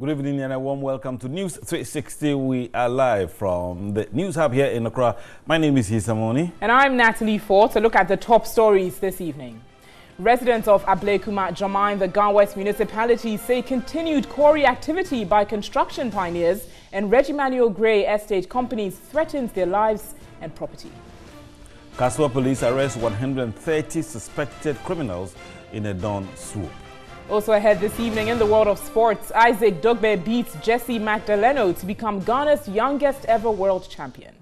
Good evening and a warm welcome to News 360. We are live from the News Hub here in Accra. My name is Hisamoni. And I'm Natalie Ford to look at the top stories this evening. Residents of Ablekuma Joma in the Gan West municipality say continued quarry activity by construction pioneers and Regimanuel Gray estate companies threatens their lives and property. Kaswa police arrest 130 suspected criminals in a dawn swoop. Also ahead this evening in the world of sports, Isaac Dogbe beats Jesse Magdaleno to become Ghana's youngest ever world champion.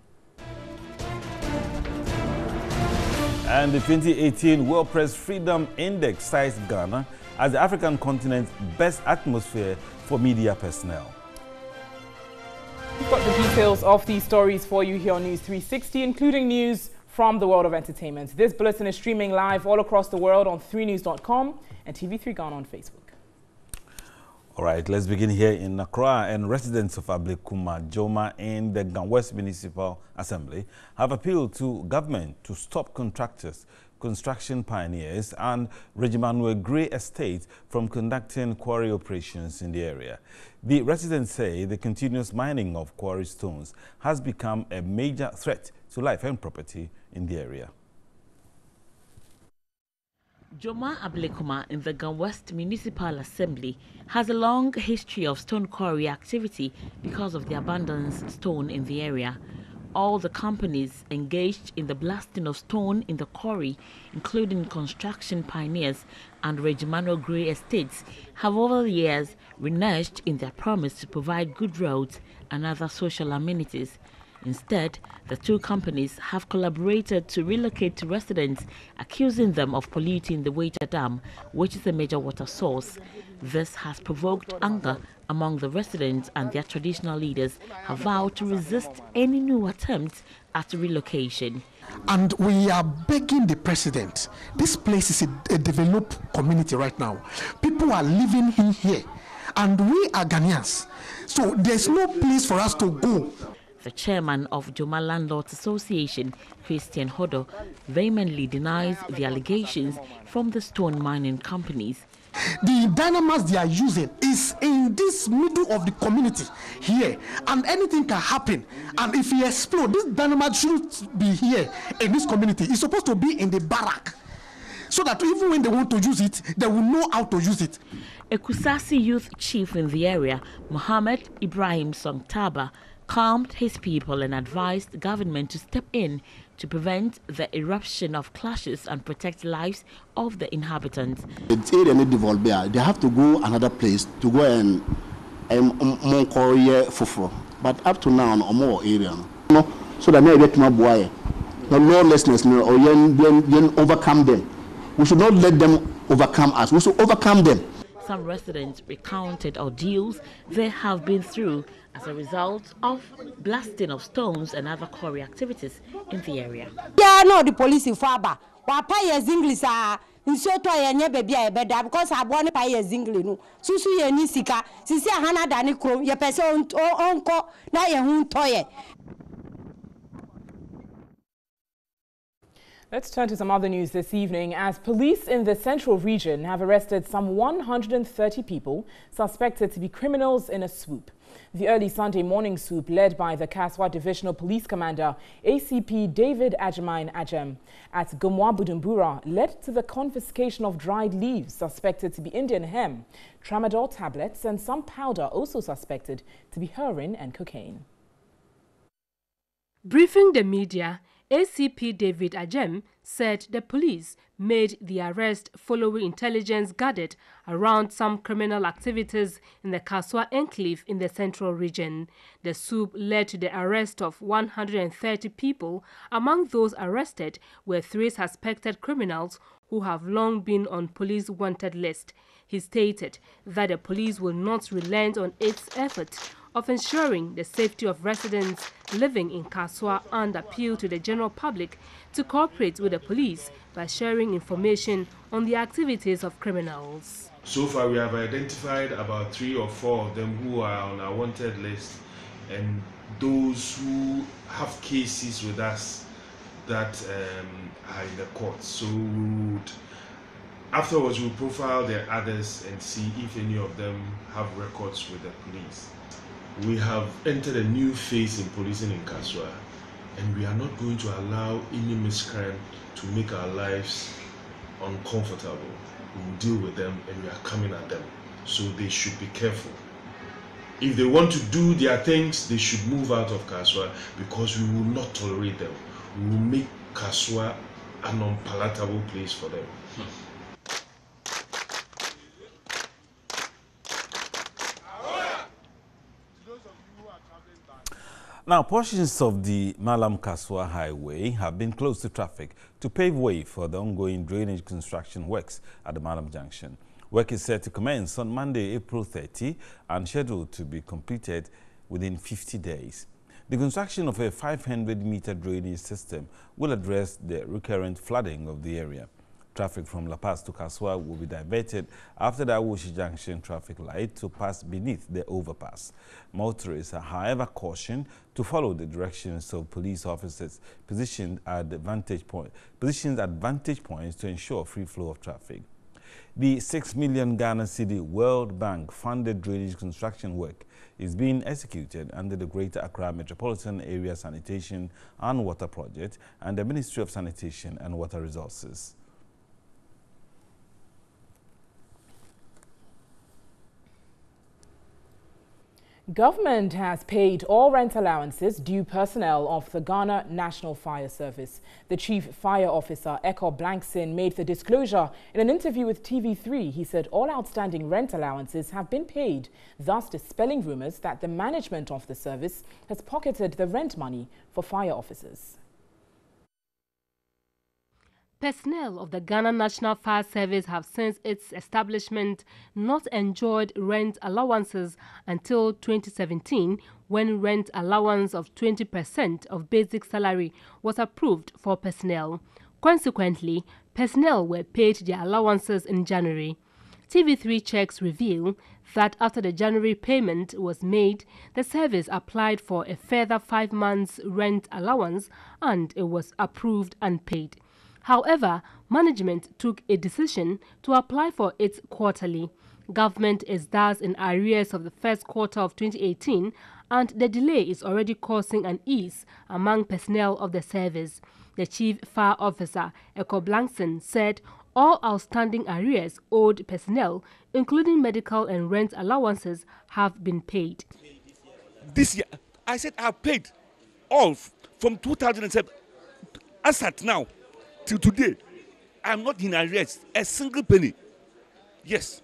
And the 2018 World Press Freedom Index cites Ghana as the African continent's best atmosphere for media personnel. We've got the details of these stories for you here on News 360, including news from the world of entertainment. This bulletin is streaming live all across the world on 3news.com and TV3 Ghana on Facebook. All right, let's begin here in Accra. And residents of Ablekuma Joma in the Gan West Municipal Assembly have appealed to government to stop contractors, construction pioneers and Regimanuel Gray Estate from conducting quarry operations in the area. The residents say the continuous mining of quarry stones has become a major threat to life and property in the area. Joma Ablekuma in the Gan West Municipal Assembly has a long history of stone quarry activity because of the abundant stone in the area. All the companies engaged in the blasting of stone in the quarry, including construction pioneers and Regimanuel Gray Estates, have over the years reneged in their promise to provide good roads and other social amenities. Instead, the two companies have collaborated to relocate to residents, accusing them of polluting the Wager Dam, which is a major water source. This has provoked anger among the residents, and their traditional leaders have vowed to resist any new attempts at relocation. And we are begging the president. This place is a developed community right now. People are living in here, and we are Ghanaians. So there's no place for us to go. The chairman of Joma Landlords Association, Christian Hodo, vehemently denies the allegations from the stone mining companies. The dynamites they are using is in this middle of the community here, and anything can happen. And if it explodes, this dynamite shouldn't be here in this community. It's supposed to be in the barrack, so that even when they want to use it, they will know how to use it. A Kusasi youth chief in the area, Mohammed Ibrahim Songtaba, calmed his people and advised the government to step in to prevent the eruption of clashes and protect lives of the inhabitants. It's area need develop there. They have to go another place to go and more quarry fufro. But up to now, no more area. No, so that may get my boy. No lawlessness, no, or yen overcome them. We should not let them overcome us. We should overcome them. Some residents recounted ordeals they have been through as a result of blasting of stones and other quarry activities in the area. Yeah, no, the police in Faba. Wapa yes English in Soto and Yabia beda because I want to pay yes English. Susu Yenisika, Sisia Hana Danicro, your person uncle, na Yahun Toye. Let's turn to some other news this evening as police in the central region have arrested some 130 people suspected to be criminals in a swoop. The early Sunday morning swoop led by the Kaswa Divisional Police Commander ACP David Ajamin Ajem at Gomwa Budumbura led to the confiscation of dried leaves suspected to be Indian hemp, tramadol tablets and some powder also suspected to be heroin and cocaine. Briefing the media, ACP David Ajem said the police made the arrest following intelligence gathered around some criminal activities in the Kaswa enclave in the central region. The swoop led to the arrest of 130 people. Among those arrested were 3 suspected criminals who have long been on police wanted list. He stated that the police will not relent on its efforts of ensuring the safety of residents living in Kaswa and appeal to the general public to cooperate with the police by sharing information on the activities of criminals. So far we have identified about 3 or 4 of them who are on our wanted list, and those who have cases with us that are in the courts. So we would Afterwards, we'll profile the others and see if any of them have records with the police. We have entered a new phase in policing in Kasoa, and we are not going to allow any miscreant to make our lives uncomfortable. We will deal with them, and we are coming at them, so they should be careful. If they want to do their things, they should move out of Kasoa, because we will not tolerate them. We will make Kasoa an unpalatable place for them. Now, portions of the Malam-Kasoa Highway have been closed to traffic to pave way for the ongoing drainage construction works at the Malam Junction. Work is set to commence on Monday, April 30, and scheduled to be completed within 50 days. The construction of a 500-meter drainage system will address the recurrent flooding of the area. Traffic from La Paz to Kasoa will be diverted after the Awoshi Junction traffic light to pass beneath the overpass. Motorists are, however, cautioned to follow the directions of police officers positioned at vantage points to ensure free flow of traffic. The 6 million Ghana Cedi World Bank funded drainage construction work is being executed under the Greater Accra Metropolitan Area Sanitation and Water Project and the Ministry of Sanitation and Water Resources. Government has paid all rent allowances due personnel of the Ghana National Fire Service. The Chief Fire Officer, Eko Blankson, made the disclosure in an interview with TV3. He said all outstanding rent allowances have been paid, thus dispelling rumors that the management of the service has pocketed the rent money for fire officers. Personnel of the Ghana National Fire Service have since its establishment not enjoyed rent allowances until 2017, when rent allowance of 20% of basic salary was approved for personnel. Consequently, personnel were paid their allowances in January. TV3 checks reveal that after the January payment was made, the service applied for a further 5 months rent allowance and it was approved and paid. However, management took a decision to apply for it quarterly. Government is thus in arrears of the first quarter of 2018, and the delay is already causing unease among personnel of the service. The Chief Fire Officer, Eko Blankson, said all outstanding arrears owed personnel, including medical and rent allowances, have been paid. This year, I said I have paid all from 2007. As at now, till today, I'm not in arrears, a single penny. Yes.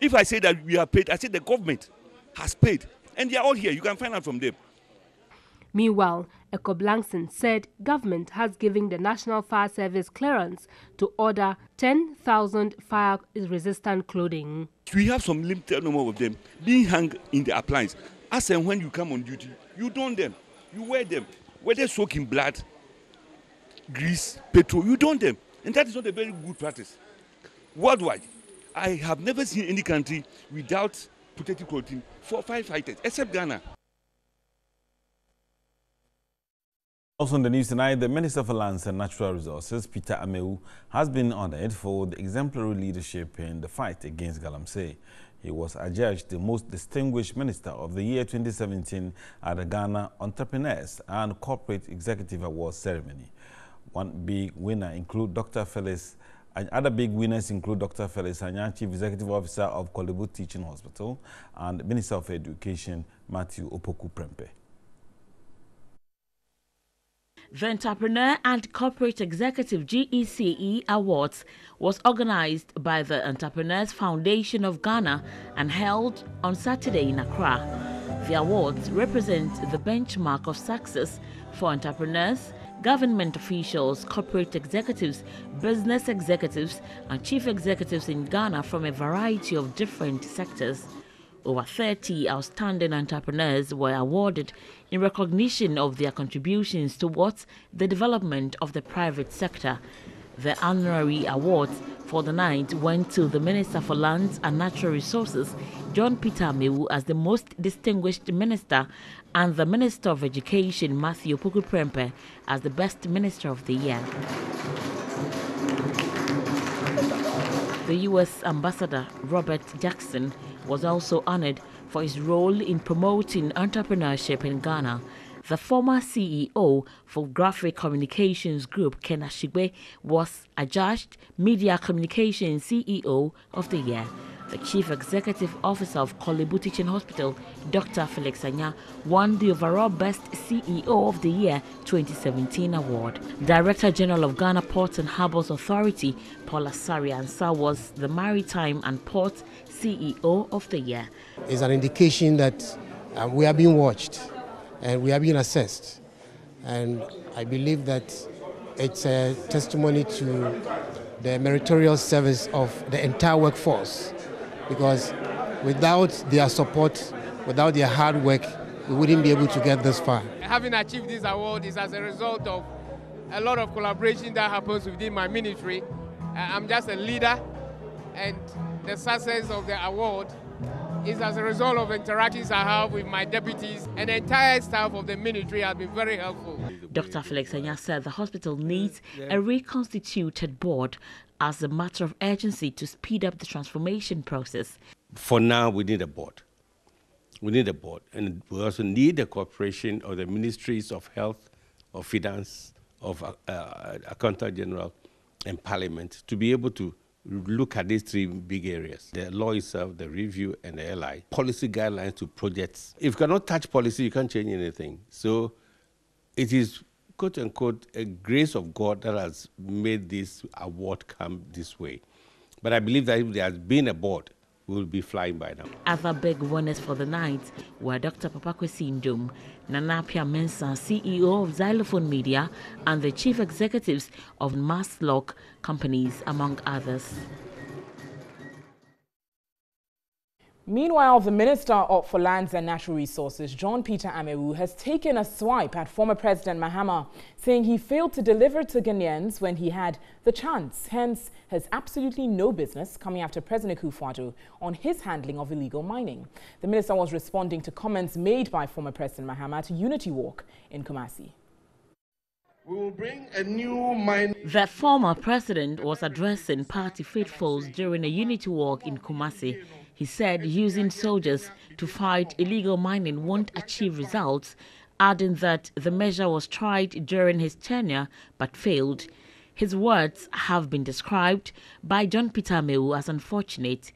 If I say that we are paid, I say the government has paid. And they are all here. You can find out from them. Meanwhile, Eko Blankson said government has given the National Fire Service clearance to order 10,000 fire-resistant clothing. We have some limited number of them being hung in the appliance. As and when you come on duty, you don them, you wear them. Whether soak in blood, grease, petrol, you don them. And that is not a very good practice. Worldwide, I have never seen any country without protective clothing for firefighters, except Ghana. Also in the news tonight, the Minister for Lands and Natural Resources, Peter Amewu, has been honored for the exemplary leadership in the fight against galamsey. He was adjudged the most distinguished minister of the year 2017 at the Ghana Entrepreneurs and Corporate Executive Awards ceremony. Other big winners include Dr. Felix Anya, Chief Executive Officer of Kolebu Teaching Hospital, and Minister of Education, Matthew Opoku Prempeh. The Entrepreneur and Corporate Executive GECE Awards was organized by the Entrepreneurs Foundation of Ghana and held on Saturday in Accra. The awards represent the benchmark of success for entrepreneurs, government officials, corporate executives, business executives, and chief executives in Ghana from a variety of different sectors. Over 30 outstanding entrepreneurs were awarded in recognition of their contributions towards the development of the private sector. The honorary awards for the night went to the Minister for Lands and Natural Resources, John Peter Amewu, as the most distinguished minister, and the Minister of Education, Matthew Opoku Prempeh, as the best minister of the year. The U.S. Ambassador Robert Jackson was also honored for his role in promoting entrepreneurship in Ghana. The former CEO for Graphic Communications Group, Ken Ashigbe, was adjudged Media Communications CEO of the Year. The Chief Executive Officer of Korle Teaching Hospital, Dr. Felix Anya, won the overall Best CEO of the Year 2017 award. Director General of Ghana Ports and Harbours Authority, Paul Asari Ansah, was the Maritime and Port CEO of the Year. It's an indication that we are being watched and we are being assessed. And I believe that it's a testimony to the meritorious service of the entire workforce, because without their support, without their hard work, we wouldn't be able to get this far. Having achieved this award is as a result of a lot of collaboration that happens within my ministry. I'm just a leader, and the success of the award is as a result of interactions I have with my deputies, and the entire staff of the ministry has been very helpful. Dr. Felix Anya said the hospital needs a reconstituted board as a matter of urgency to speed up the transformation process. For now, we need a board. We need a board, and we also need the cooperation of the ministries of health, of finance, of accountant general, and parliament to be able to look at these three big areas: the law itself, the review, and the LI. Policy guidelines to projects. If you cannot touch policy, you can't change anything. So it is, quote unquote, a grace of God that has made this award come this way. But I believe that if there has been a board, we will be flying by now. Other big winners for the night were Dr. Papakwesi Ndom, Nana Pia Mensah, CEO of Xylophone Media, and the chief executives of Masslock companies, among others. Meanwhile, the Minister for Lands and Natural Resources, John Peter Amewu, has taken a swipe at former President Mahama, saying he failed to deliver to Ghanaians when he had the chance. Hence, has absolutely no business coming after President Akufo-Addo on his handling of illegal mining. The minister was responding to comments made by former President Mahama at Unity Walk in Kumasi. We will bring a new mine. The former president was addressing party faithfuls during a Unity Walk in Kumasi. He said using soldiers to fight illegal mining won't achieve results, adding that the measure was tried during his tenure but failed. His words have been described by John Peter Amewu as unfortunate.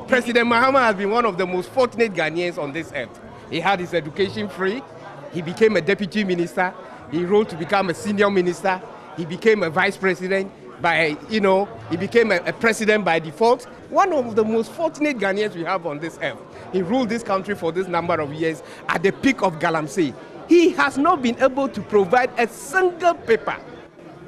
President Mahama has been one of the most fortunate Ghanaians on this earth. He had his education free, he became a deputy minister, he rose to become a senior minister, he became a vice president. He became a president by default. One of the most fortunate Ghanaians we have on this earth. He ruled this country for this number of years at the peak of Galamsey. He has not been able to provide a single paper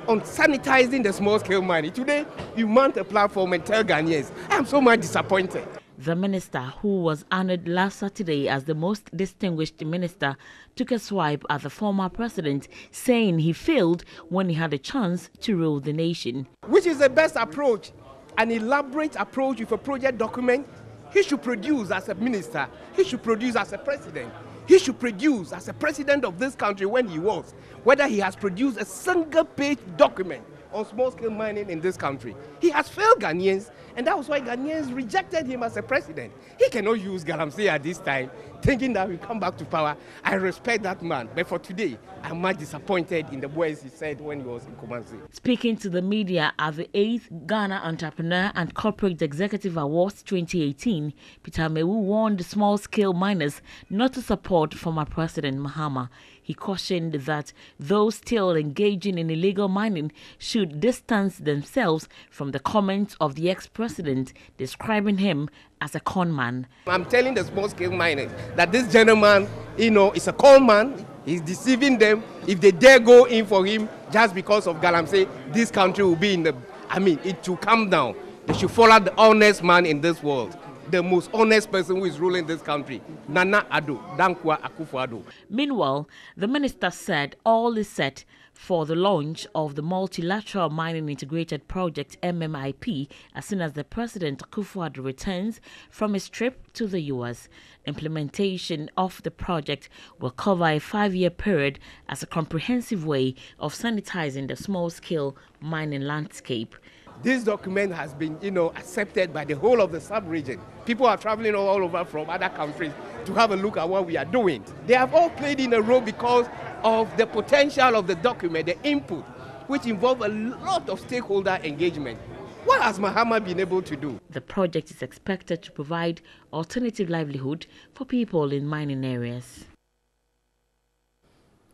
on sanitizing the small-scale mining. Today, you mount a platform and tell Ghanaians, I am so much disappointed. The minister, who was honored last Saturday as the most distinguished minister, took a swipe at the former president, saying he failed when he had a chance to rule the nation. Which is the best approach? An elaborate approach with a project document. He should produce as a minister. He should produce as a president. He should produce as a president of this country when he was. Whether he has produced a single-page document on small-scale mining in this country. He has failed Ghanaians, and that was why Ghanaians rejected him as a president. He cannot use Galamsey at this time, thinking that he'll come back to power. I respect that man, but for today, I'm much disappointed in the words he said when he was in Kumasi. Speaking to the media at the 8th Ghana Entrepreneur and Corporate Executive Awards 2018, Peter Amewu warned small-scale miners not to support former President Mahama. He cautioned that those still engaging in illegal mining should distance themselves from the comments of the ex-president, describing him as a con man. I'm telling the small-scale miners that this gentleman, is a con man. He's deceiving them. If they dare go in for him just because of Galamsey, this country will be it will come down. They should follow the honest man in this world. The most honest person who is ruling this country, Nana Addo, Dankwa Akufo-Addo. Meanwhile, the minister said all is set for the launch of the Multilateral Mining Integrated Project MMIP as soon as the President Akufo-Addo returns from his trip to the US. Implementation of the project will cover a 5-year period as a comprehensive way of sanitizing the small-scale mining landscape. This document has been, accepted by the whole of the sub-region. People are traveling all over from other countries to have a look at what we are doing. They have all played in a role because of the potential of the document, the input, which involve a lot of stakeholder engagement. What has Mahama been able to do? The project is expected to provide alternative livelihood for people in mining areas.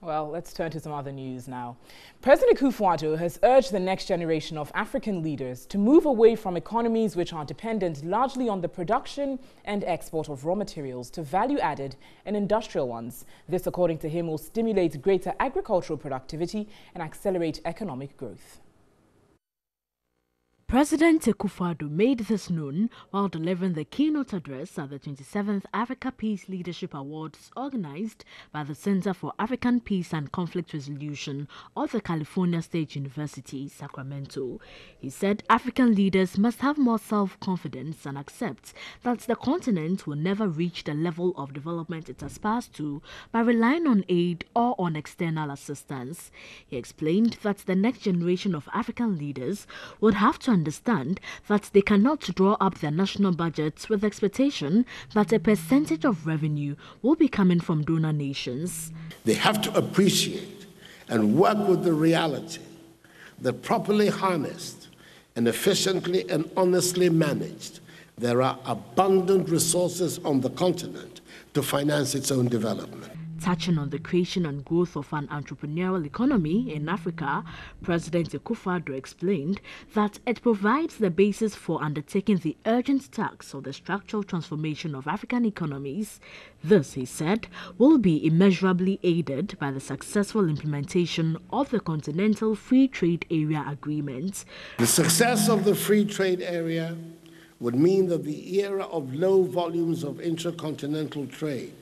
Well, let's turn to some other news now. President Akufo-Addo has urged the next generation of African leaders to move away from economies which are dependent largely on the production and export of raw materials to value-added and industrial ones. This, according to him, will stimulate greater agricultural productivity and accelerate economic growth. President Akufo-Addo made this known while delivering the keynote address at the 27th Africa Peace Leadership Awards organized by the Center for African Peace and Conflict Resolution of the California State University, Sacramento. He said African leaders must have more self-confidence and accept that the continent will never reach the level of development it aspires to by relying on aid or on external assistance. He explained that the next generation of African leaders would have to understand that they cannot draw up their national budgets with expectation that a percentage of revenue will be coming from donor nations. They have to appreciate and work with the reality that properly harnessed and efficiently and honestly managed, there are abundant resources on the continent to finance its own development. Touching on the creation and growth of an entrepreneurial economy in Africa, President Akufo-Addo explained that it provides the basis for undertaking the urgent task of the structural transformation of African economies. This, he said, will be immeasurably aided by the successful implementation of the Continental Free Trade Area Agreement. The success of the free trade area would mean that the era of low volumes of intercontinental trade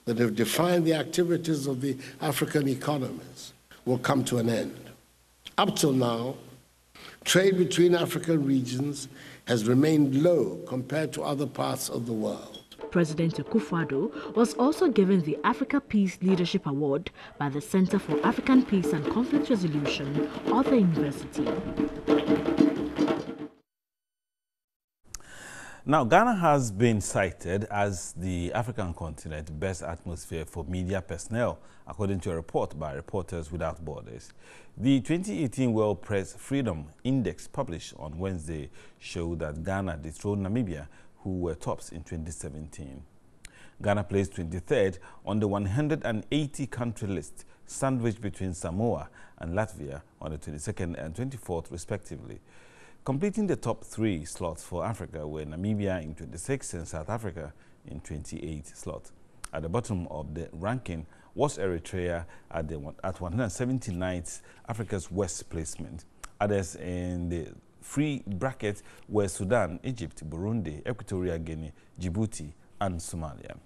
that have defined the activities of the African economies will come to an end. Up till now, trade between African regions has remained low compared to other parts of the world. President Akufo-Addo was also given the Africa Peace Leadership Award by the Center for African Peace and Conflict Resolution of the university. Now, Ghana has been cited as the African continent's best atmosphere for media personnel, according to a report by Reporters Without Borders. The 2018 World Press Freedom Index published on Wednesday showed that Ghana dethroned Namibia, who were tops in 2017. Ghana placed 23rd on the 180-country list, sandwiched between Samoa and Latvia on the 22nd and 24th, respectively. Completing the top 3 slots for Africa were Namibia in 26 and South Africa in 28 slots. At the bottom of the ranking was Eritrea at 179th, Africa's worst placement. Others in the free bracket were Sudan, Egypt, Burundi, Equatorial Guinea, Djibouti, and Somalia.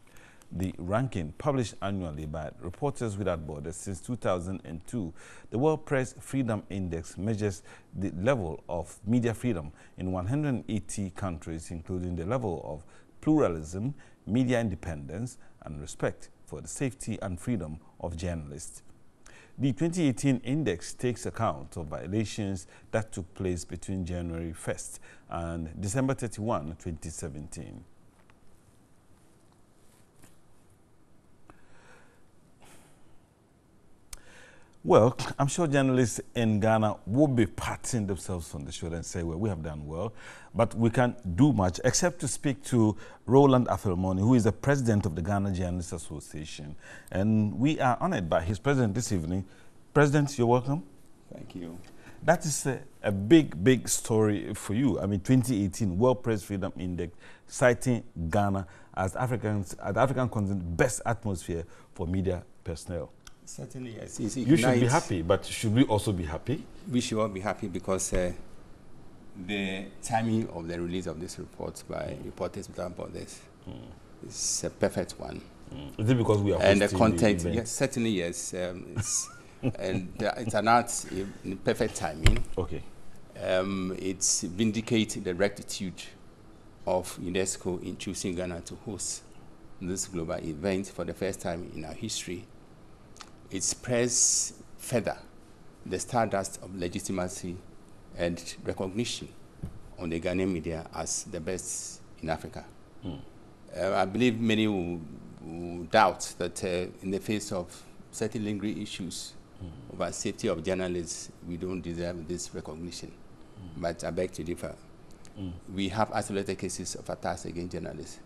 The ranking, published annually by Reporters Without Borders since 2002, the World Press Freedom Index measures the level of media freedom in 180 countries, including the level of pluralism, media independence, and respect for the safety and freedom of journalists. The 2018 index takes account of violations that took place between January 1st and December 31, 2017. Well, I'm sure journalists in Ghana will be patting themselves on the shoulder and say, well, we have done well, but we can't do much except to speak to Roland Afelmoni, who is the president of the Ghana Journalists Association. And we are honored by his president this evening. President, you're welcome. Thank you. That is a big, big story for you. I mean, 2018 World Press Freedom Index citing Ghana as the African continent's best atmosphere for media personnel. Certainly, yes. You should be happy, but should we also be happy? We should all be happy because the timing of the release of this report by Reporters Without Borders is a perfect one. Is it because we are hosting the content? Yes, certainly yes. And it's an art in perfect timing. Okay. It's vindicated the rectitude of UNESCO in choosing Ghana to host this global event for the first time in our history. It spreads further the stardust of legitimacy and recognition on the Ghanaian media as the best in Africa. I believe many will doubt that in the face of certain lingering issues about safety of journalists, we don't deserve this recognition. But I beg to differ. We have isolated cases of attacks against journalists,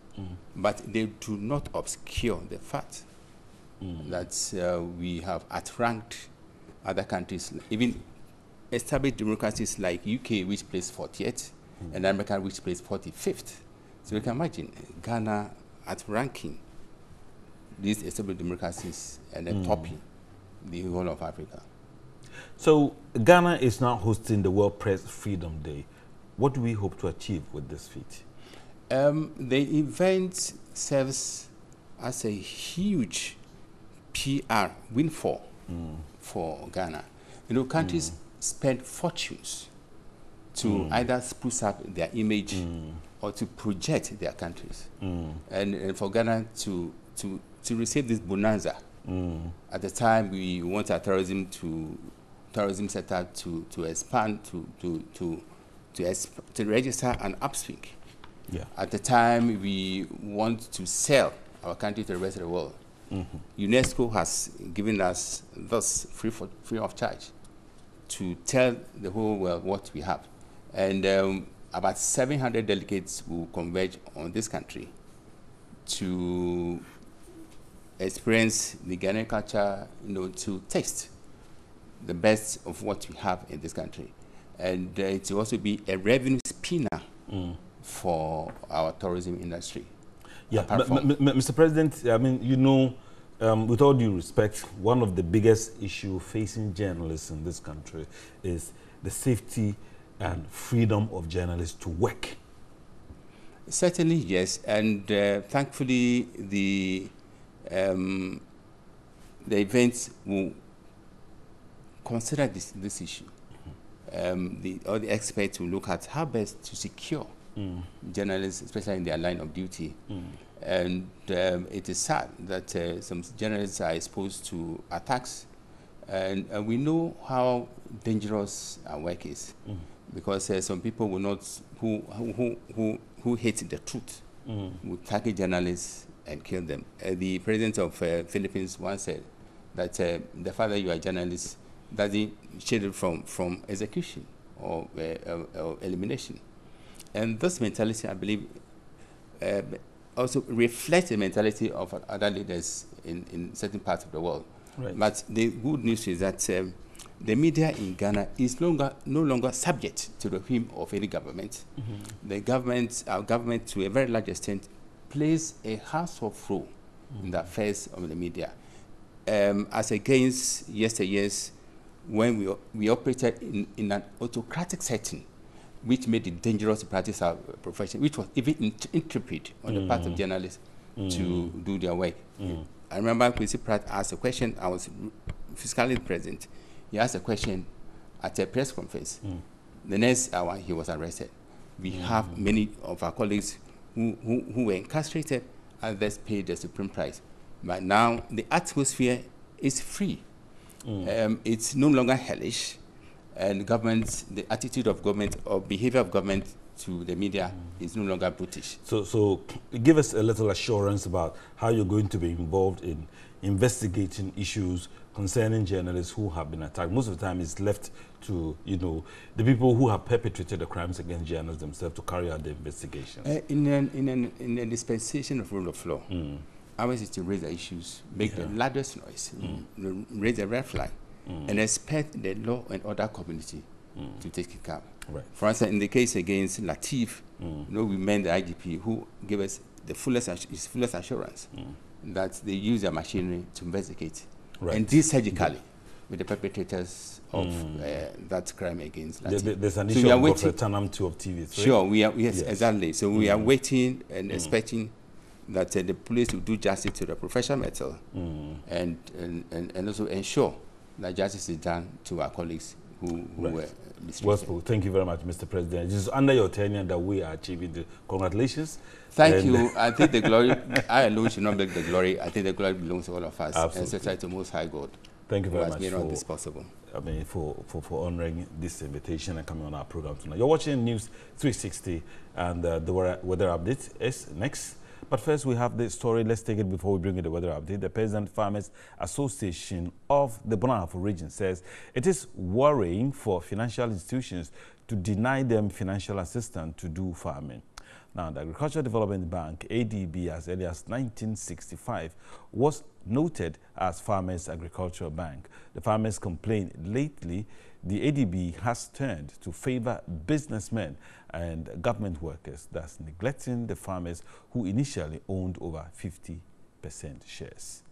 but they do not obscure the fact that we have outranked other countries, even established democracies like UK, which placed 40th, and America, which placed 45th. So you can imagine Ghana outranking these established democracies and then topping the whole of Africa. So Ghana is now hosting the World Press Freedom Day. What do we hope to achieve with this feat? The event serves as a huge PR windfall for Ghana. You know, countries spend fortunes to either spruce up their image or to project their countries. And for Ghana to receive this bonanza at the time we want our tourism sector to expand, to register an upswing. At the time we want to sell our country to the rest of the world. UNESCO has given us this free of charge to tell the whole world what we have. And about 700 delegates will converge on this country to experience the Ghanaian culture, you know, to taste the best of what we have in this country. And it will also be a revenue spinner for our tourism industry. Yeah, Mr. President, I mean, you know, with all due respect, one of the biggest issues facing journalists in this country is the safety and freedom of journalists to work. Certainly, yes, and thankfully the events will consider this issue. All the experts will look at how best to secure journalists, especially in their line of duty. And it is sad that some journalists are exposed to attacks, and we know how dangerous our work is, because some people will not, who hate the truth, will target journalists and kill them. The president of Philippines once said that the fact that you are a journalist doesn't shield you from execution or elimination. And this mentality, I believe, also reflects the mentality of other leaders in certain parts of the world. Right. But the good news is that the media in Ghana is no longer subject to the whim of any government. The government, our government, to a very large extent, plays a household role in the affairs of the media. As against yesteryears, when we operated in an autocratic setting, which made it dangerous to practice our profession, which was even intrepid on the part of journalists to do their work. I remember Kwesi Pratt asked a question. I was physically present. He asked a question at a press conference. The next hour, he was arrested. We have many of our colleagues who were incarcerated, others paid the supreme price. But now the atmosphere is free. It's no longer hellish. And government, the attitude of government or behavior of government to the media is no longer brutish. So give us a little assurance about how you're going to be involved in investigating issues concerning journalists who have been attacked. Most of the time it's left to, you know, the people who have perpetrated the crimes against journalists themselves to carry out the investigations. In a dispensation of rule of law, ours is to raise the issues, make the loudest noise, raise the red flag, and expect the law and order community to take it up. Right. For instance, in the case against Latif, you know, we met the IGP who gave us the fullest assurance that they use their machinery to investigate, and deal surgically with the perpetrators of that crime against Latif. There's an issue of Tanam 2 of TV3. Sure, we are, yes, exactly. So we are waiting and expecting that the police will do justice to the professional matter and also ensure that justice is done to our colleagues who were mistreated. Well, thank you very much, Mr. President. It is under your tenure that we are achieving the congratulations. Thank you. I think the glory, I alone should not make the glory. I think the glory belongs to all of us, and especially to Most High God. Thank you very much for this possible. for honoring this invitation and coming on our program tonight. You're watching News 360, and the weather update is next. But first, we have the story. Let's take it before we bring you the weather update. The Peasant Farmers Association of the Bonafo region says it is worrying for financial institutions to deny them financial assistance to do farming. Now, the Agricultural Development Bank, ADB, as early as 1965, was noted as Farmers' Agricultural Bank. The farmers complained lately the ADB has turned to favor businessmen and government workers, thus neglecting the farmers who initially owned over 50% shares.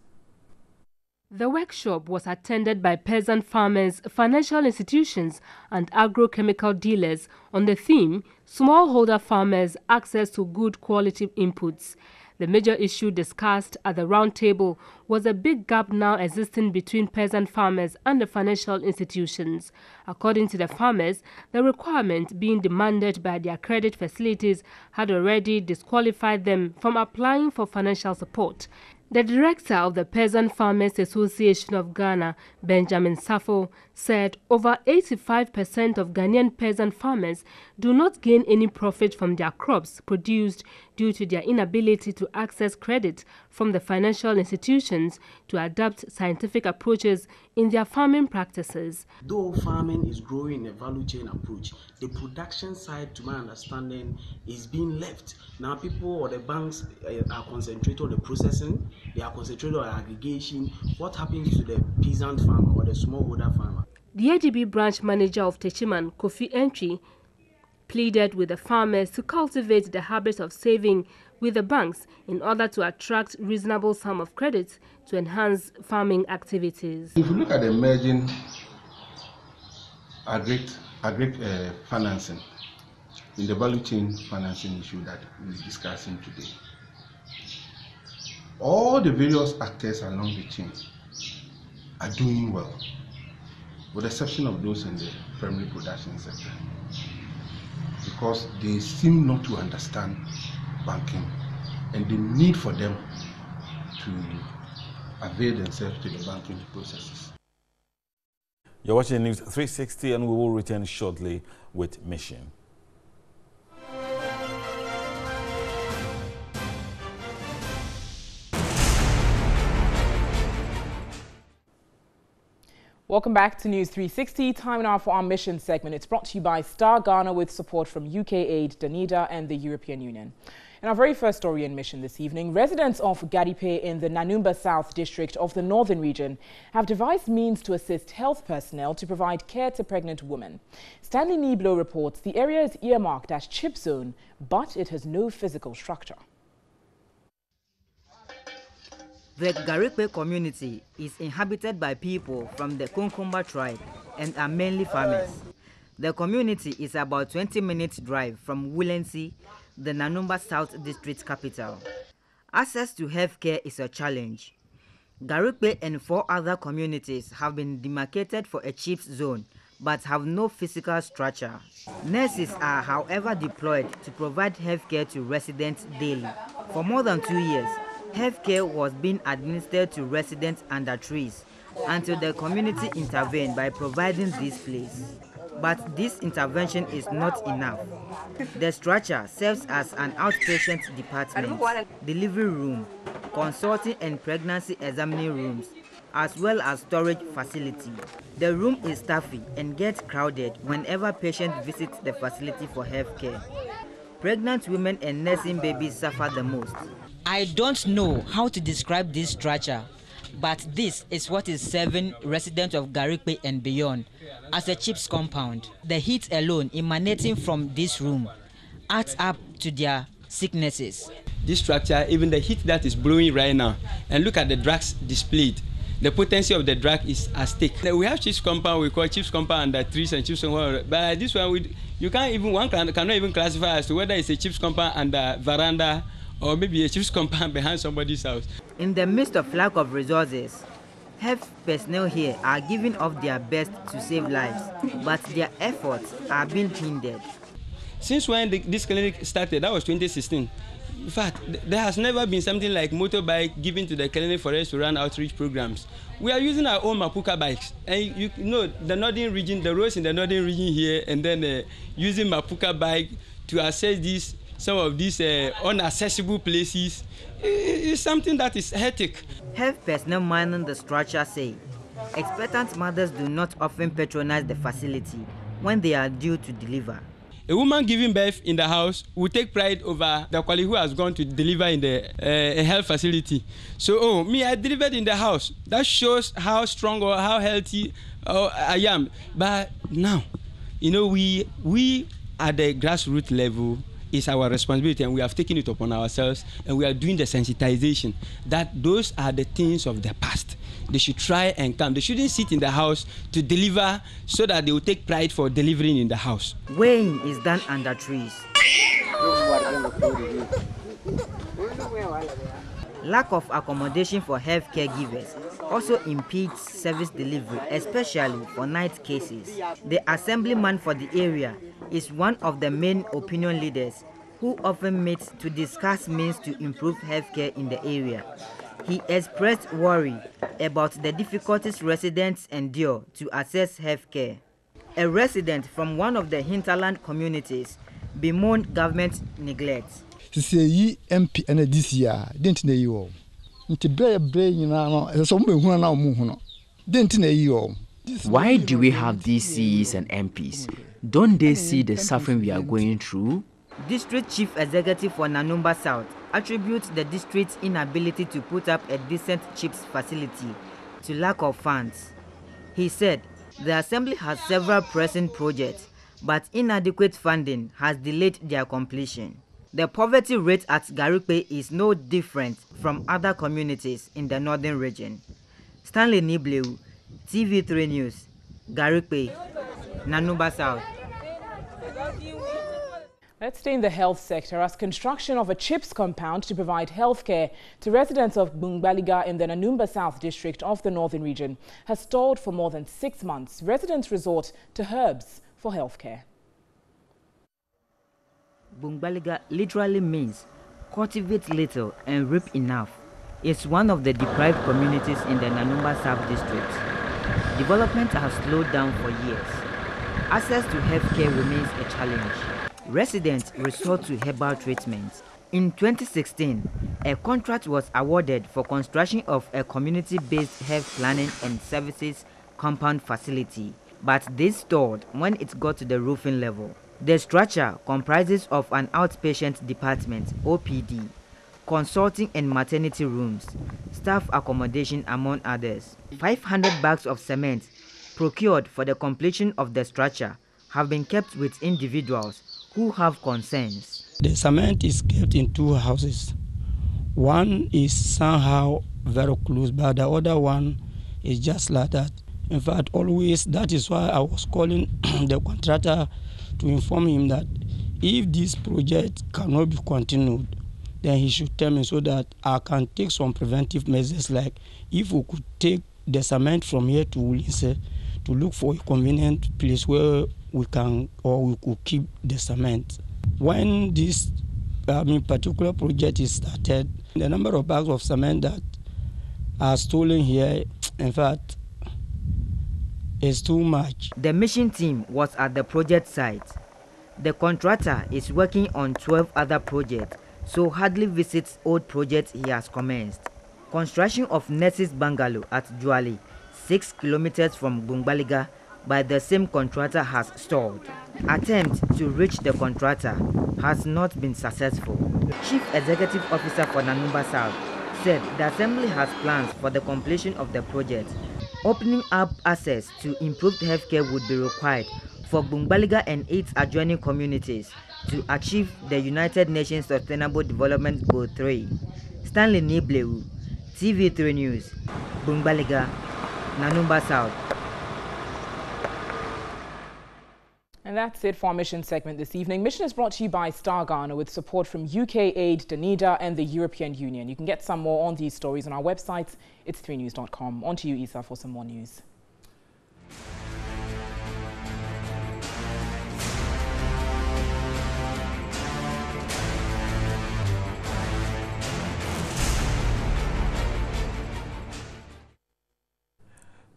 The workshop was attended by peasant farmers, financial institutions and agrochemical dealers on the theme, Smallholder Farmers Access to Good Quality Inputs. The major issue discussed at the roundtable was a big gap now existing between peasant farmers and the financial institutions. According to the farmers, the requirement being demanded by their credit facilities had already disqualified them from applying for financial support. The director of the Peasant Farmers Association of Ghana, Benjamin Safo, said over 85% of Ghanaian peasant farmers do not gain any profit from their crops produced due to their inability to access credit from the financial institutions to adapt scientific approaches in their farming practices. Though farming is growing a value chain approach, the production side, to my understanding, is being left. Now people or the banks are concentrated on the processing, they are concentrated on aggregation. What happens to the peasant farmer or the smallholder farmer? The ADB branch manager of Techiman, Kofi Entry, pleaded with the farmers to cultivate the habit of saving with the banks in order to attract reasonable sum of credit to enhance farming activities. If you look at the emerging agri financing, in the value chain financing issue that we're discussing today, all the various actors along the chain are doing well, with the exception of those in the primary production sector, because they seem not to understand banking and the need for them to avail themselves to the banking processes. You're watching News 360, and we will return shortly with Mission. Welcome back to News 360. Time now for our Mission segment. It's brought to you by Star Ghana with support from UK Aid, Danida and the European Union. In our very first story in Mission this evening, residents of Gadipe in the Nanumba South district of the Northern region have devised means to assist health personnel to provide care to pregnant women. Stanley Niblo reports the area is earmarked as chip zone, but it has no physical structure. The Garipe community is inhabited by people from the Konkomba tribe and are mainly farmers. The community is about 20 minutes drive from Wulensi, the Nanumba South district capital. Access to healthcare is a challenge. Garipe and 4 other communities have been demarcated for a CHIPS zone but have no physical structure. Nurses are, however, deployed to provide healthcare to residents daily. For more than 2 years, healthcare was being administered to residents under trees until the community intervened by providing this place. But this intervention is not enough. The structure serves as an outpatient department, delivery room, consulting and pregnancy examining rooms, as well as storage facility. The room is stuffy and gets crowded whenever patients visit the facility for healthcare. Pregnant women and nursing babies suffer the most. I don't know how to describe this structure, but this is what is serving residents of Garipe and beyond as a CHIPS compound. The heat alone emanating from this room adds up to their sicknesses. This structure, even the heat that is blowing right now, and look at the drugs displayed. The potency of the drug is at stake. We have CHIPS compound, we call CHIPS compound under trees and CHIPS compound, but this one, one cannot even classify as to whether it's a CHIPS compound under veranda or maybe a CHIPS compound behind somebody's house. In the midst of lack of resources, health personnel here are giving up their best to save lives, but their efforts are being hindered. Since when this clinic started, that was 2016, In fact, there has never been something like motorbike given to the clinic for us to run outreach programs. We are using our own Mapuka bikes. And you know, the northern region, the roads in the northern region here, and then using Mapuka bike to access some of these unaccessible places is something that is hectic. Health personnel manning the structure say expectant mothers do not often patronize the facility when they are due to deliver. A woman giving birth in the house will take pride over the colleague who has gone to deliver in the health facility. So, I delivered in the house. That shows how strong or how healthy I am. But now, we at the grassroots level, it's our responsibility, and we have taken it upon ourselves, and we are doing the sensitization that those are the things of the past. They should try and come. They shouldn't sit in the house to deliver so that they will take pride for delivering in the house. Weighing is done under trees. Lack of accommodation for health caregivers also impedes service delivery, especially for night cases. The assemblyman for the area is one of the main opinion leaders who often meets to discuss means to improve healthcare in the area. He expressed worry about the difficulties residents endure to access healthcare. A resident from one of the hinterland communities bemoaned government neglect. MP and this year didn't know you. Why do we have these CEs and MPs? Don't they see the suffering we are going through? District Chief Executive for Nanumba South attributes the district's inability to put up a decent CHIPS facility to lack of funds. He said the assembly has several pressing projects, but inadequate funding has delayed their completion. The poverty rate at Garikpe is no different from other communities in the northern region. Stanley Nibleu, TV3 News, Garikpe, Nanumba South. Let's stay in the health sector as construction of a CHIPS compound to provide healthcare to residents of Bungbaliga in the Nanumba South district of the northern region has stalled for more than 6 months. Residents resort to herbs for healthcare. Bungbaliga literally means cultivate little and reap enough. It's one of the deprived communities in the Nanumba South district. Development has slowed down for years. Access to healthcare remains a challenge. Residents resort to herbal treatments. In 2016, a contract was awarded for construction of a community-based health planning and services compound facility, but this stalled when it got to the roofing level. The structure comprises of an outpatient department, OPD, consulting and maternity rooms, staff accommodation among others. 500 bags of cement procured for the completion of the structure have been kept with individuals who have concerns. The cement is kept in 2 houses. One is somehow very close, but the other one is just like that. In fact, always, that is why I was calling the contractor to inform him that if this project cannot be continued, then he should tell me so that I can take some preventive measures, like if we could take the cement from here to Ulinse to look for a convenient place where we can or we could keep the cement. When this particular project is started, the number of bags of cement that are stolen here, in fact, is too much. The mission team was at the project site. The contractor is working on 12 other projects, so hardly visits old projects he has commenced. Construction of Nurses Bungalow at Juali, 6 kilometers from Bungbaliga, by the same contractor has stalled. Attempt to reach the contractor has not been successful. Chief Executive Officer for Nanumba South said the assembly has plans for the completion of the project. Opening up access to improved healthcare would be required for Bungbaliga and its adjoining communities to achieve the United Nations Sustainable Development Goal 3. Stanley Nibleu, TV3 News, Bungbaliga, Nanumba South. And that's it for our Mission segment this evening. Mission is brought to you by Star Ghana with support from UK Aid, Danida and the European Union. You can get some more on these stories on our website. It's 3news.com. On to you, Isa, for some more news.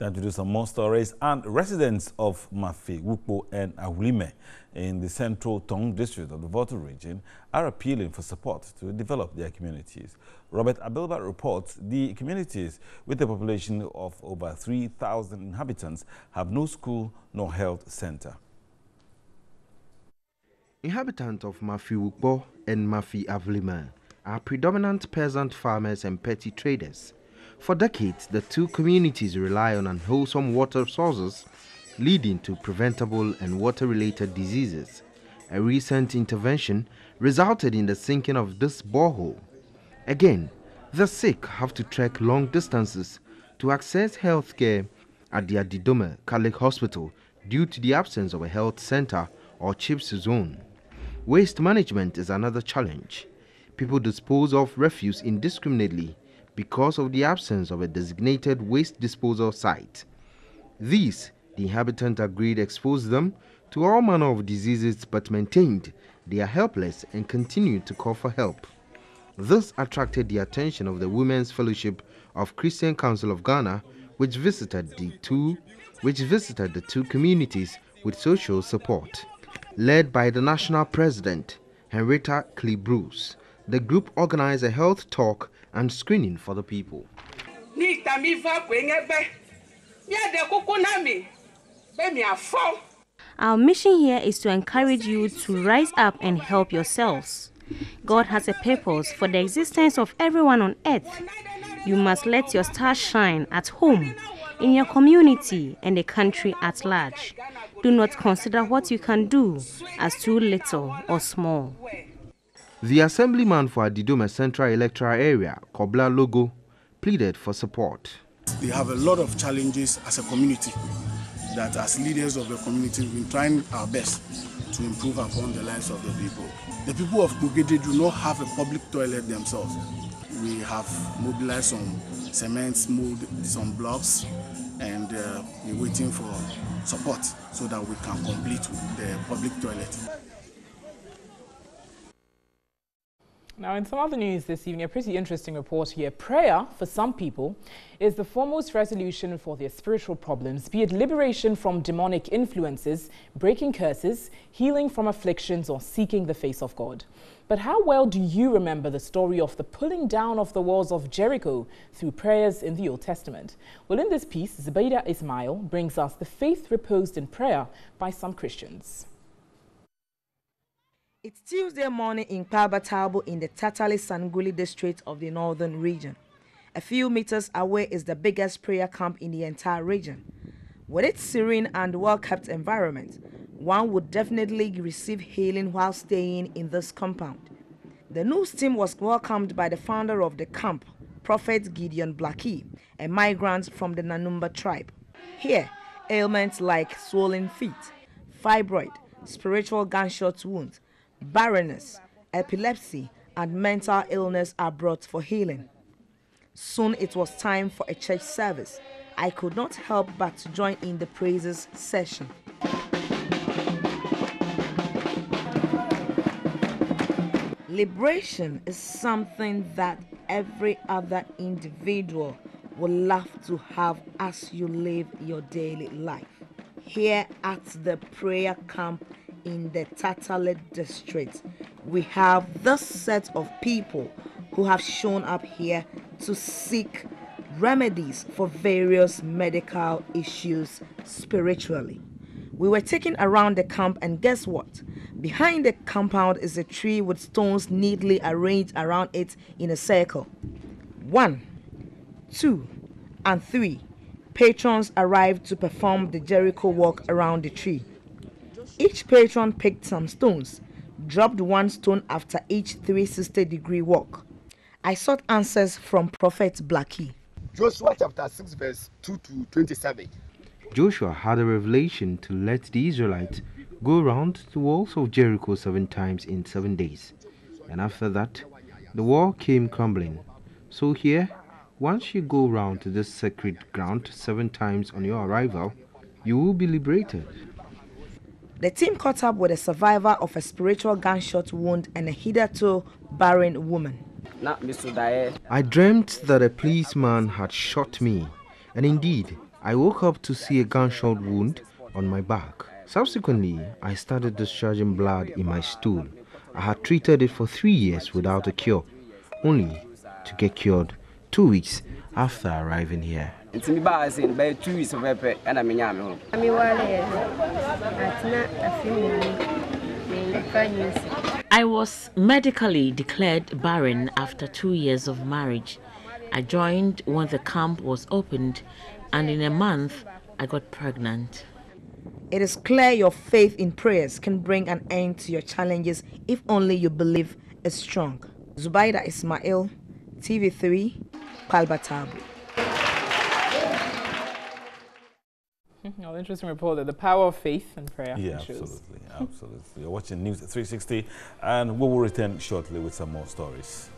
Time to do some more stories. And residents of Mafi, Wukpo and Awulime in the central Tong district of the Volta region are appealing for support to develop their communities. Robert Abelba reports the communities with a population of over 3,000 inhabitants have no school nor health center. Inhabitants of Mafi Wukpo and Mafi Awulime are predominant peasant farmers and petty traders. For decades, the two communities rely on unwholesome water sources, leading to preventable and water-related diseases. A recent intervention resulted in the sinking of this borehole. Again, the sick have to trek long distances to access health care at the Adidome Catholic Hospital due to the absence of a health center or CHIPS zone. Waste management is another challenge. People dispose of refuse indiscriminately because of the absence of a designated waste disposal site. These, the inhabitants agreed, exposed them to all manner of diseases, but maintained they are helpless and continue to call for help. This attracted the attention of the Women's Fellowship of Christian Council of Ghana, which visited the two communities with social support. Led by the national president, Henrietta Klebrus, the group organized a health talk and screening for the people. Our mission here is to encourage you to rise up and help yourselves. God has a purpose for the existence of everyone on earth. You must let your star shine at home, in your community, and the country at large. Do not consider what you can do as too little or small. The assemblyman for Adidome Central Electoral Area, Kobla Logo, pleaded for support. We have a lot of challenges as a community that as leaders of the community we've been trying our best to improve upon the lives of the people. The people of Bugede do not have a public toilet themselves. We have mobilized some cement, moved some blocks, and we're waiting for support so that we can complete the public toilet. Now, in some other news this evening, a pretty interesting report here. Prayer, for some people, is the foremost resolution for their spiritual problems, be it liberation from demonic influences, breaking curses, healing from afflictions, or seeking the face of God. But how well do you remember the story of the pulling down of the walls of Jericho through prayers in the Old Testament? Well, in this piece, Zubaida Ismail brings us the faith reposed in prayer by some Christians. It's Tuesday morning in Kpabatabo in the Tatali Sanguli district of the northern region. A few meters away is the biggest prayer camp in the entire region. With its serene and well-kept environment, one would definitely receive healing while staying in this compound. The NEWS team was welcomed by the founder of the camp, Prophet Gideon Blackie, a migrant from the Nanumba tribe. Here, ailments like swollen feet, fibroid, spiritual gunshot wounds, barrenness, epilepsy, and mental illness are brought for healing. Soon it was time for a church service. I could not help but to join in the praises session. Liberation is something that every other individual would love to have as you live your daily life. Here at the prayer camp in the Tatale district, we have this set of people who have shown up here to seek remedies for various medical issues spiritually. We were taken around the camp, and guess what? Behind the compound is a tree with stones neatly arranged around it in a circle. 1, 2, and 3 patrons arrived to perform the Jericho walk around the tree. Each patron picked some stones, dropped one stone after each 360-degree walk. I sought answers from Prophet Blackie. Joshua chapter 6 verse 2 to 27. Joshua had a revelation to let the Israelites go around the walls of Jericho 7 times in 7 days. And after that, the wall came crumbling. So here, once you go round this sacred ground 7 times on your arrival, you will be liberated. The team caught up with a survivor of a spiritual gunshot wound and a hitherto barren woman. I dreamt that a policeman had shot me, and indeed, I woke up to see a gunshot wound on my back. Subsequently, I started discharging blood in my stool. I had treated it for 3 years without a cure, only to get cured 2 weeks after arriving here. I was medically declared barren after 2 years of marriage. I joined when the camp was opened, and in a month, I got pregnant. It is clear your faith in prayers can bring an end to your challenges if only you believe is strong. Zubaida Ismail, TV3, Palbatabu. Well, interesting report that the power of faith and prayer. Yeah, absolutely, absolutely. You're watching News 360, and we will return shortly with some more stories.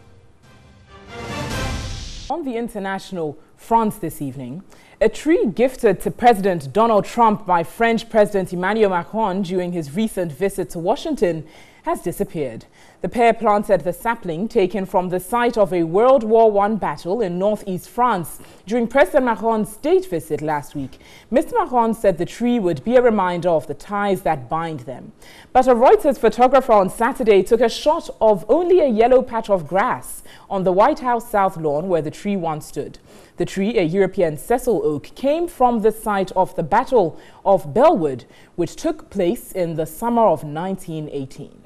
On the international front this evening, a tree gifted to President Donald Trump by French President Emmanuel Macron during his recent visit to Washington has disappeared. The pair planted the sapling taken from the site of a World War I battle in northeast France during President Macron's state visit last week. Mr. Macron said the tree would be a reminder of the ties that bind them. But a Reuters photographer on Saturday took a shot of only a yellow patch of grass on the White House South Lawn where the tree once stood. The tree, a European sessile oak, came from the site of the Battle of Bellewood, which took place in the summer of 1918.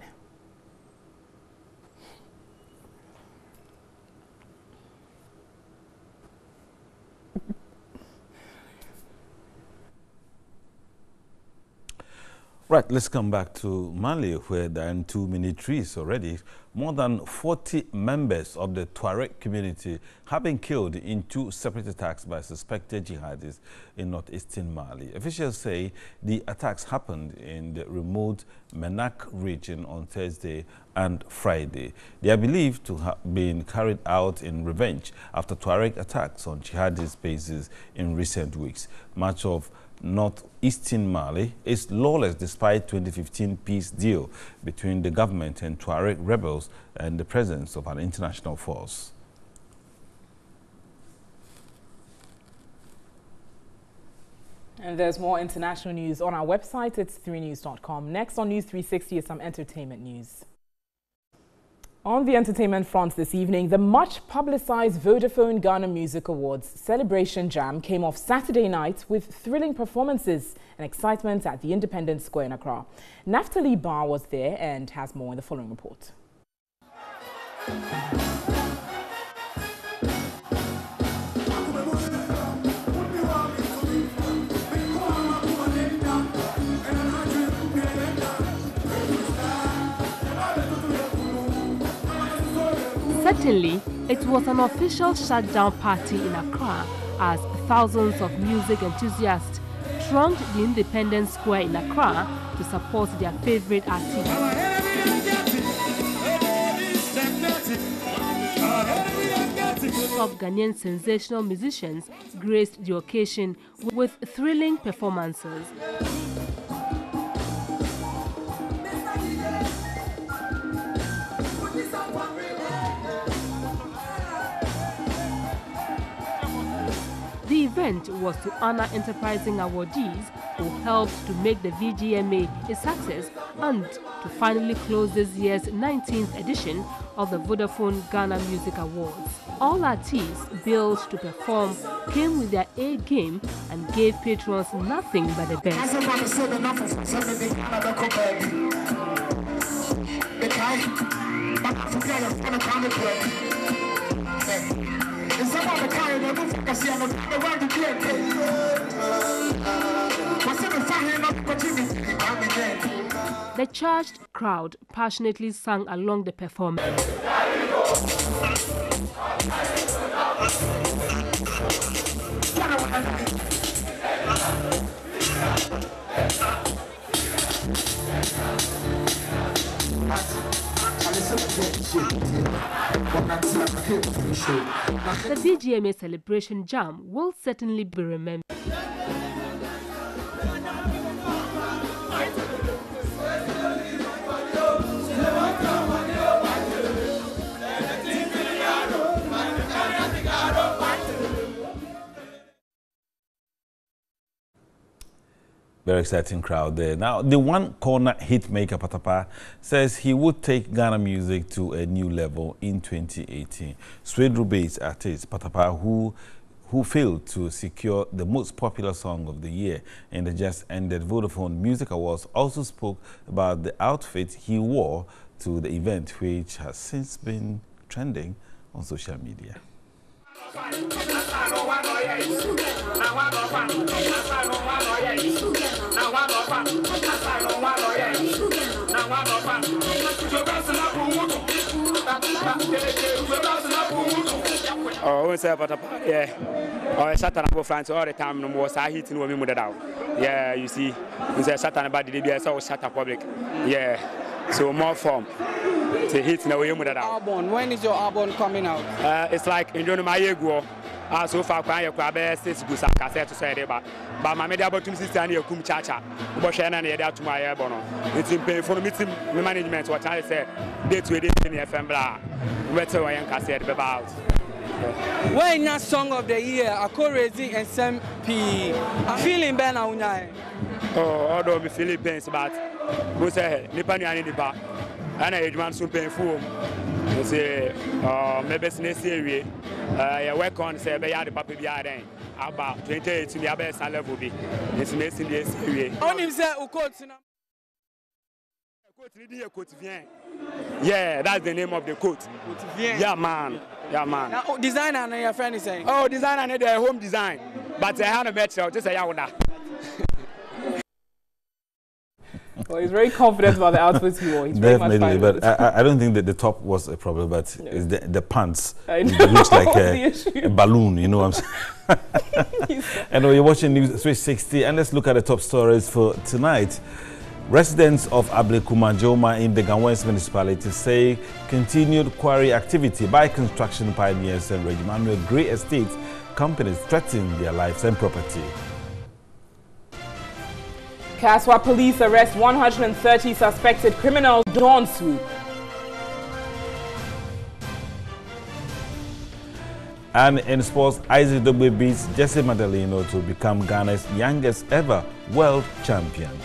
Right, let's come back to Mali, where there are too many trees already. More than 40 members of the Tuareg community have been killed in 2 separate attacks by suspected jihadis in northeastern Mali. Officials say the attacks happened in the remote Menak region on Thursday and Friday. They are believed to have been carried out in revenge after Tuareg attacks on jihadist bases in recent weeks. Much of northeastern Mali is lawless despite 2015 peace deal between the government and Tuareg rebels and the presence of an international force. And there's more international news on our website. It's 3news.com. Next on News 360 is some entertainment news. On the entertainment front this evening, the much-publicized Vodafone Ghana Music Awards Celebration Jam came off Saturday night with thrilling performances and excitement at the Independence Square in Accra. Naftali Bar was there and has more in the following report. Certainly, it was an official shutdown party in Accra as thousands of music enthusiasts thronged the Independence Square in Accra to support their favorite artist. Top Ghanaian sensational musicians graced the occasion with thrilling performances. The event was to honor enterprising awardees who helped to make the VGMA a success and to finally close this year's 19th edition of the Vodafone Ghana Music Awards. All artists billed to perform came with their A game and gave patrons nothing but the best. The charged crowd passionately sang along the performance. The VGMA Celebration Jam will certainly be remembered. Very exciting crowd there. Now, the one corner hit maker Patapaa says he would take Ghana music to a new level in 2018. Swede Rube's artist Patapaa, who failed to secure the most popular song of the year in the just ended Vodafone Music Awards, also spoke about the outfit he wore to the event, which has since been trending on social media. Oh, we say Patapaa, yeah. Oh, Satan about France all the time. No more. I hit no me mother down. Yeah, you see, we say Satan about the DBS or Satan public. Yeah, so more form. To hit no way mother down. Album. When is your album coming out? It's like in June my ego. So far, I have 6 good cassette to say about. But my media about 2 sister and your kum chacha. But she and I to my airborne. It's in pay for meeting management. What I said, day to day in the FM blah. Better I am cassette about. When that song of the year, I call raising SMP. I'm feeling better now. Oh, although me feeling pain, but we say Nipani and Nipa, and I demand some painful. You say, maybe it's next year. You work on say be the papa be then about 28 to the best level be. It's next year. Only say coat yeah, that's the name of the coat. Yeah, man. Yeah, man. Now, designer and your friend is saying. Oh, designer and their home design, but I had a better just a yawna. Well, he's very confident about the outfits he wore. He's definitely, but I don't think that the top was a problem, but it's the pants. It looks like a balloon, you know what I'm saying? And you're watching NEWS360, and let's look at the top stories for tonight. Residents of Ablekuma in the Ghanaian municipality say continued quarry activity by construction pioneers and Regiment Grey Estate companies threaten their lives and property. Kaswa police arrest 130 suspected criminals dawn swoop. And in sports, Isaac Dogbe beats Jesse Madalino to become Ghana's youngest ever world champion.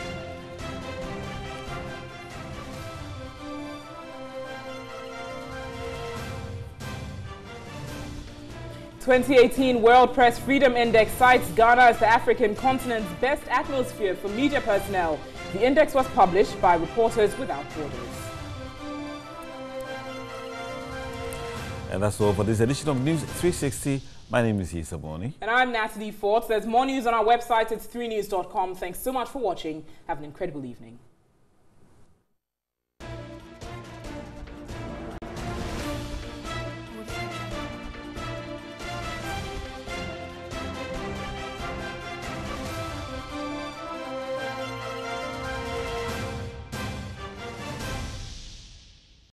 '18 World Press Freedom Index cites Ghana as the African continent's best atmosphere for media personnel. The index was published by Reporters Without Borders. And that's all for this edition of NEWS360. My name is Issa Boni. And I'm Natalie Fort. There's more news on our website. It's 3news.com. Thanks so much for watching. Have an incredible evening.